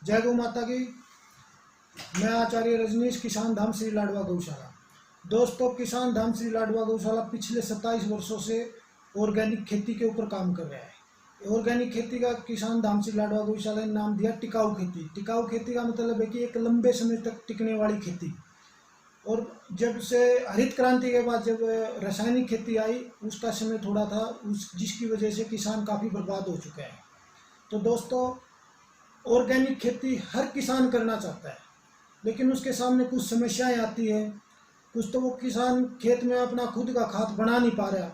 जय गौ माता की। मैं आचार्य रजनीश, किसान धाम श्री लाडवा गौशाला। दोस्तों, किसान धाम श्री लाडवा गौशाला पिछले 27 वर्षों से ऑर्गेनिक खेती के ऊपर काम कर रहा है। ऑर्गेनिक खेती का किसान धाम श्री लाडवा गौशाला ने नाम दिया टिकाऊ खेती। टिकाऊ खेती का मतलब है कि एक लंबे समय तक टिकने वाली खेती। और जब से हरित क्रांति के बाद जब रासायनिक खेती आई, उसका समय थोड़ा था, जिसकी वजह से किसान काफ़ी बर्बाद हो चुके हैं। तो दोस्तों, ऑर्गेनिक खेती हर किसान करना चाहता है, लेकिन उसके सामने कुछ समस्याएं आती हैं। कुछ तो वो किसान खेत में अपना खुद का खाद बना नहीं पा रहा।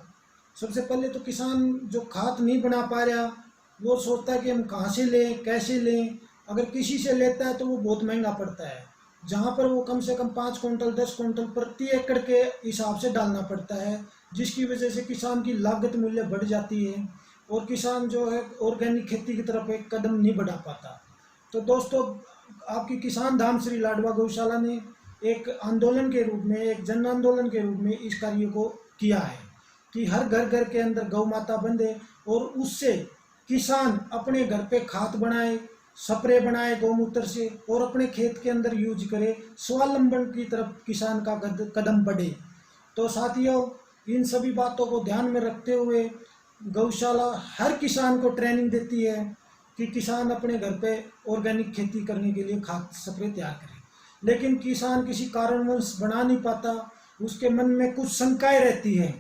सबसे पहले तो किसान जो खाद नहीं बना पा रहा, वो सोचता है कि हम कहाँ से लें, कैसे लें। अगर किसी से लेता है तो वो बहुत महंगा पड़ता है, जहाँ पर वो कम से कम 5 क्विंटल 10 क्विंटल प्रति एकड़ के हिसाब से डालना पड़ता है, जिसकी वजह से किसान की लागत मूल्य बढ़ जाती है और किसान जो है ऑर्गेनिक खेती की तरफ एक कदम नहीं बढ़ा पाता। तो दोस्तों, आपकी किसान धाम श्री लाडवा गौशाला ने एक आंदोलन के रूप में, एक जन आंदोलन के रूप में इस कार्य को किया है कि हर घर घर के अंदर गौ माता बंधे और उससे किसान अपने घर पे खाद बनाए, स्प्रे बनाए गौमूत्र से और अपने खेत के अंदर यूज करे। स्वावलंबन की तरफ किसान का कदम बढ़े। तो साथियों, इन सभी बातों को ध्यान में रखते हुए गौशाला हर किसान को ट्रेनिंग देती है कि किसान अपने घर पे ऑर्गेनिक खेती करने के लिए खाद स्प्रे तैयार करें। लेकिन किसान किसी कारणवश बना नहीं पाता। उसके मन में कुछ शंकाएं रहती हैं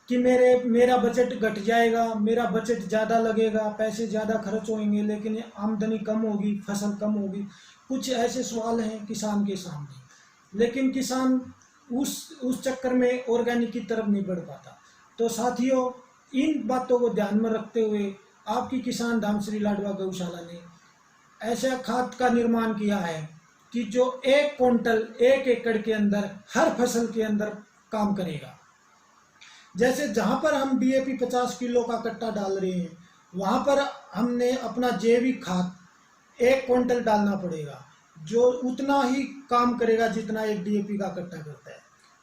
कि मेरा बजट घट जाएगा, मेरा बजट ज़्यादा लगेगा, पैसे ज़्यादा खर्च होंगे, लेकिन आमदनी कम होगी, फसल कम होगी। कुछ ऐसे सवाल हैं किसान के सामने, लेकिन किसान उस चक्कर में ऑर्गेनिक की तरफ नहीं बढ़ पाता। तो साथियों, इन बातों को ध्यान में रखते हुए आपकी किसान धाम श्री लाडवा गौशाला ने ऐसा खाद का निर्माण किया है कि जो 1 क्विंटल 1 एकड़ के अंदर हर फसल के अंदर काम करेगा। जैसे जहां पर हम DAP 50 किलो का कट्टा डाल रहे हैं, वहां पर हमने अपना जैविक खाद 1 क्विंटल डालना पड़ेगा, जो उतना ही काम करेगा जितना एक DAP का कट्टा करता है।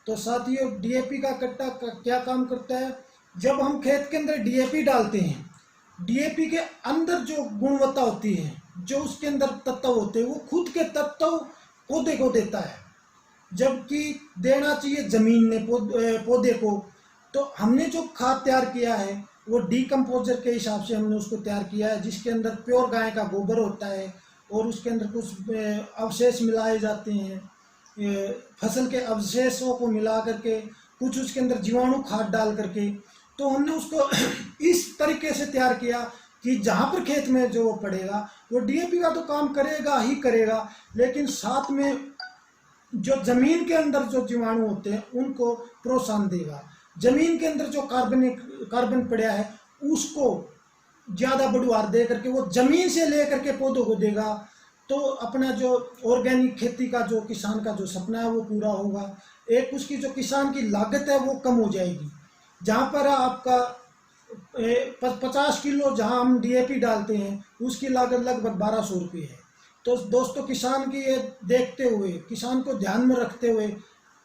तो साथियों, DAP का कट्टा क्या काम करता है? जब हम खेत के अंदर DAP डालते हैं, DAP के अंदर जो गुणवत्ता होती है, जो उसके अंदर तत्व होते हैं, वो खुद के तत्व पौधे को देता है, जबकि देना चाहिए जमीन ने पौधे को। तो हमने जो खाद तैयार किया है वो डीकम्पोजर के हिसाब से हमने उसको तैयार किया है, जिसके अंदर प्योर गाय का गोबर होता है और उसके अंदर कुछ अवशेष मिलाए जाते हैं, फसल के अवशेषों को मिला करके, कुछ उसके अंदर जीवाणु खाद डाल करके। तो हमने उसको इस तरीके से तैयार किया कि जहाँ पर खेत में जो पड़ेगा वो DAP का तो काम करेगा ही करेगा, लेकिन साथ में जो जमीन के अंदर जो जीवाणु होते हैं उनको प्रोत्साहन देगा। जमीन के अंदर जो कार्बन पड़ा है उसको ज़्यादा बढ़ावा दे करके वो जमीन से ले करके पौधों को देगा। तो अपना जो ऑर्गेनिक खेती का जो किसान का जो सपना है वो पूरा होगा। एक उसकी जो किसान की लागत है वो कम हो जाएगी। जहाँ पर आपका 50 किलो जहाँ हम DAP डालते हैं, उसकी लागत लगभग 1200 रुपये है। तो दोस्तों, किसान की ये देखते हुए, किसान को ध्यान में रखते हुए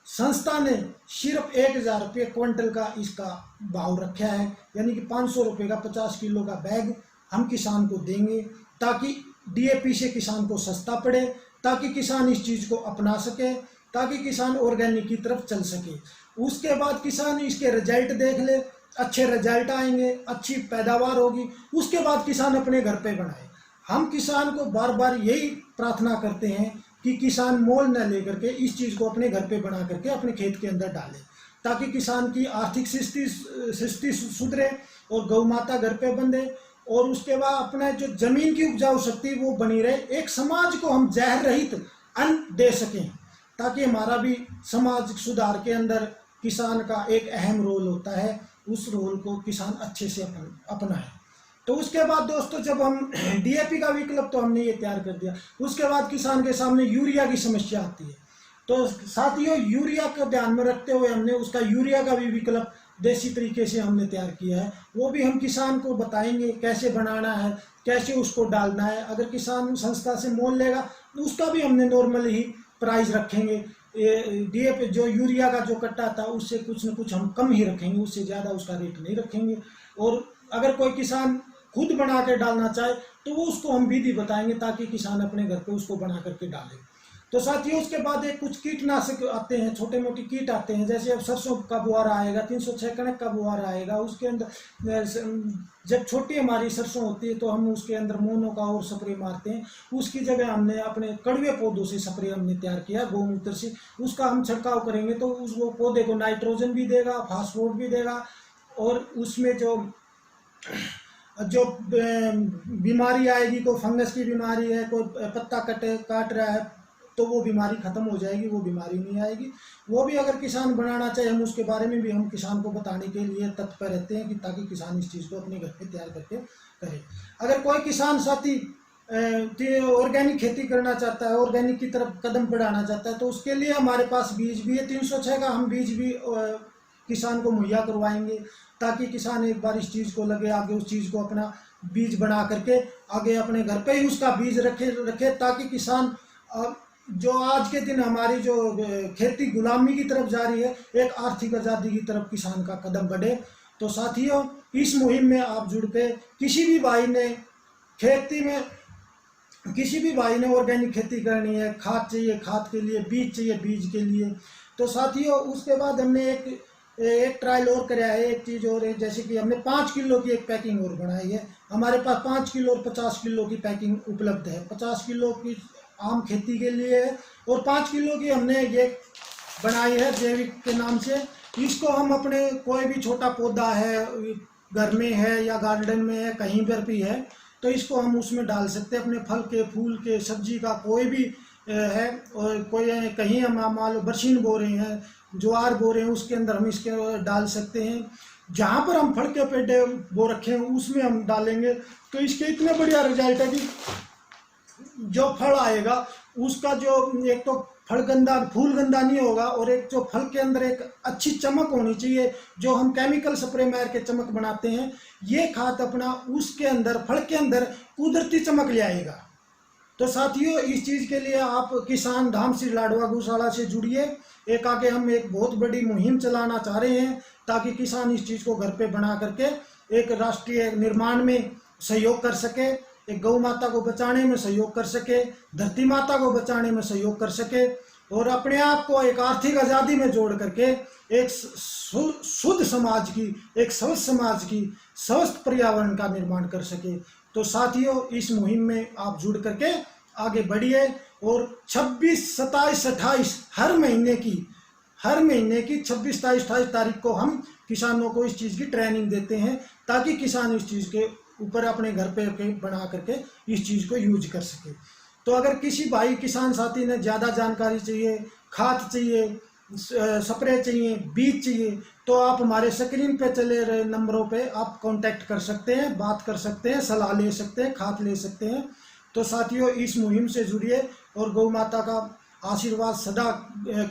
संस्था ने सिर्फ 1000 रुपये क्विंटल का इसका भाव रखा है, यानी कि 500 रुपये का 50 किलो का बैग हम किसान को देंगे, ताकि DAP से किसान को सस्ता पड़े, ताकि किसान इस चीज़ को अपना सके, ताकि किसान ऑर्गेनिक की तरफ चल सके। उसके बाद किसान इसके रिजल्ट देख ले, अच्छे रिजल्ट आएंगे, अच्छी पैदावार होगी, उसके बाद किसान अपने घर पे बनाए। हम किसान को बार बार यही प्रार्थना करते हैं कि किसान मोल न लेकर के इस चीज़ को अपने घर पे बना करके अपने खेत के अंदर डाले, ताकि किसान की आर्थिक स्थिति सुधरे और गौ माता घर पे बंधे, और उसके बाद अपना जो जमीन की उपजाऊ शक्ति वो बनी रहे। एक समाज को हम जहर रहित अन्न दे सकें, ताकि हमारा भी समाज सुधार के अंदर किसान का एक अहम रोल होता है। उस रोल को किसान अच्छे से अपनाए। तो उसके बाद दोस्तों, जब हम DAP का विकल्प तो हमने ये तैयार कर दिया, उसके बाद किसान के सामने यूरिया की समस्या आती है। तो साथियों, यूरिया को ध्यान में रखते हुए हमने उसका यूरिया का भी विकल्प देसी तरीके से हमने तैयार किया है। वो भी हम किसान को बताएंगे कैसे बनाना है, कैसे उसको डालना है। अगर किसान संस्था से मोल लेगा तो उसका भी हमने नॉर्मल ही प्राइस रखेंगे। DAP जो यूरिया का जो कट्टा था उससे कुछ न कुछ हम कम ही रखेंगे, उससे ज़्यादा उसका रेट नहीं रखेंगे। और अगर कोई किसान खुद बना के डालना चाहे तो वो उसको हम विधि बताएंगे ताकि किसान अपने घर पे उसको बना करके डाले। तो साथियों उसके बाद एक कुछ कीटनाशक आते हैं, छोटे मोटे कीट आते हैं, जैसे अब सरसों का बुआरा आएगा, 306 कणक का बुआरा आएगा, उसके अंदर जब छोटी हमारी सरसों होती है तो हम उसके अंदर मोनो का और स्प्रे मारते हैं। उसकी जगह हमने अपने कड़वे पौधों से स्प्रे हमने तैयार किया, गौमूत्र से, उसका हम छिड़काव करेंगे तो उस वो पौधे को नाइट्रोजन भी देगा, फास्फोरस भी देगा, और उसमें जो बीमारी आएगी, कोई फंगस की बीमारी है, कोई पत्ता काट रहा है, तो वो बीमारी खत्म हो जाएगी, वो बीमारी नहीं आएगी। वो भी अगर किसान बनाना चाहे, हम उसके बारे में भी हम किसान को बताने के लिए तत्पर रहते हैं कि ताकि किसान इस चीज़ को अपने घर पे तैयार करके करे। अगर कोई किसान साथी ऑर्गेनिक खेती करना चाहता है, ऑर्गेनिक की तरफ कदम बढ़ाना चाहता है, तो उसके लिए हमारे पास बीज भी है, 306 का हम बीज भी किसान को मुहैया करवाएंगे, ताकि किसान एक बार इस चीज़ को लगे, आगे उस चीज़ को अपना बीज बना करके आगे अपने घर पे ही उसका बीज रखे ताकि किसान जो आज के दिन हमारी जो खेती गुलामी की तरफ जा रही है, एक आर्थिक आज़ादी की तरफ किसान का कदम बढ़े। तो साथियों, इस मुहिम में आप जुड़ के किसी भी भाई ने खेती में, किसी भी भाई ने ऑर्गेनिक खेती करनी है, खाद चाहिए, खाद के लिए बीज चाहिए, बीज के लिए, तो साथियों उसके बाद हमने एक ट्रायल और कराया है, एक चीज़ और है, जैसे कि हमने 5 किलो की एक पैकिंग और बनाई है। हमारे पास 5 किलो और 50 किलो की पैकिंग उपलब्ध है। 50 किलो की आम खेती के लिए है और 5 किलो की हमने ये बनाई है जैविक के नाम से। इसको हम अपने कोई भी छोटा पौधा है, घर में है या गार्डन में है, कहीं पर भी है, तो इसको हम उसमें डाल सकते हैं। अपने फल के, फूल के, सब्जी का कोई भी है, और कोई कहीं हम मान लो बरसीन बो रहे हैं, ज्वार बो रहे हैं, उसके अंदर हम इसके डाल सकते हैं। जहाँ पर हम फल के पेड़ बो रखे हैं उसमें हम डालेंगे तो इसके इतने बढ़िया रिजल्ट है कि जो फल आएगा उसका जो एक तो फल गंदा, फूल गंदा नहीं होगा, और एक जो फल के अंदर एक अच्छी चमक होनी चाहिए, जो हम केमिकल स्प्रे मार के चमक बनाते हैं, ये खाद अपना उसके अंदर, फल के अंदर कुदरती चमक ले आएगा। तो साथियों, इस चीज़ के लिए आप किसान धाम श्री लाडवा गौशाला से जुड़िए। एक आगे हम एक बहुत बड़ी मुहिम चलाना चाह रहे हैं ताकि किसान इस चीज़ को घर पे बना करके एक राष्ट्रीय निर्माण में सहयोग कर सके, एक गौ माता को बचाने में सहयोग कर सके, धरती माता को बचाने में सहयोग कर सके, और अपने आप को एक आर्थिक आज़ादी में जोड़ करके एक शुद्ध समाज की, एक स्वस्थ समाज की, स्वस्थ पर्यावरण का निर्माण कर सके। तो साथियों, इस मुहिम में आप जुड़ करके आगे बढ़िए, और 26, 27, 28 हर महीने की 26, 27, 28 तारीख को हम किसानों को इस चीज़ की ट्रेनिंग देते हैं ताकि किसान इस चीज़ के ऊपर अपने घर पे बना करके इस चीज़ को यूज कर सके। तो अगर किसी भाई किसान साथी ने ज़्यादा जानकारी चाहिए, खाद चाहिए, स्प्रे चाहिए, बीज चाहिए, तो आप हमारे स्क्रीन पे चले रहे नंबरों पे आप कांटेक्ट कर सकते हैं, बात कर सकते हैं, सलाह ले सकते हैं, खाद ले सकते हैं। तो साथियों, इस मुहिम से जुड़िए, और गौ माता का आशीर्वाद सदा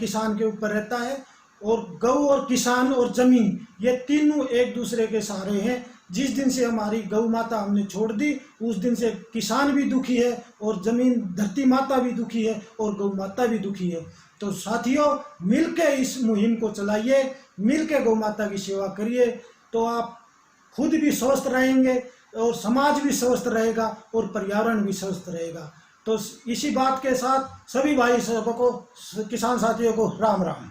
किसान के ऊपर रहता है, और गौ और किसान और जमीन, ये तीनों एक दूसरे के सहारे हैं। जिस दिन से हमारी गौ माता हमने छोड़ दी, उस दिन से किसान भी दुखी है, और जमीन, धरती माता भी दुखी है, और गौ माता भी दुखी है। तो साथियों, मिलके इस मुहिम को चलाइए, मिलके गौ माता की सेवा करिए, तो आप खुद भी स्वस्थ रहेंगे, और समाज भी स्वस्थ रहेगा, और पर्यावरण भी स्वस्थ रहेगा। तो इसी बात के साथ सभी भाई सबको, किसान साथियों को राम राम।